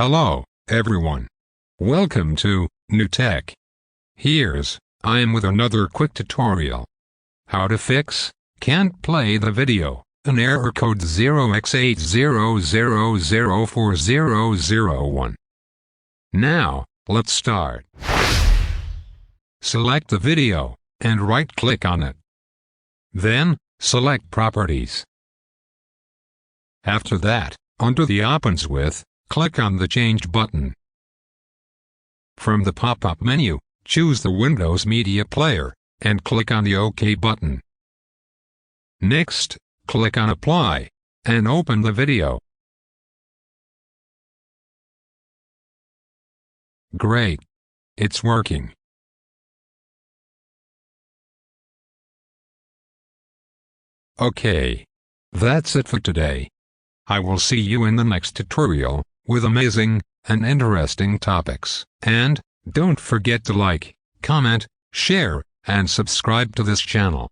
Hello, everyone. Welcome to New Tech. I am with another quick tutorial. How to fix can't play the video, an error code 0x80004001. Now, let's start. Select the video, and right-click on it. Then, select Properties. After that, under the Options with, click on the Change button. From the pop-up menu, choose the Windows Media Player, and click on the OK button. Next, click on Apply, and open the video. Great! It's working. Okay. That's it for today. I will see you in the next tutorial, with amazing and interesting topics. And don't forget to like, comment, share, and subscribe to this channel.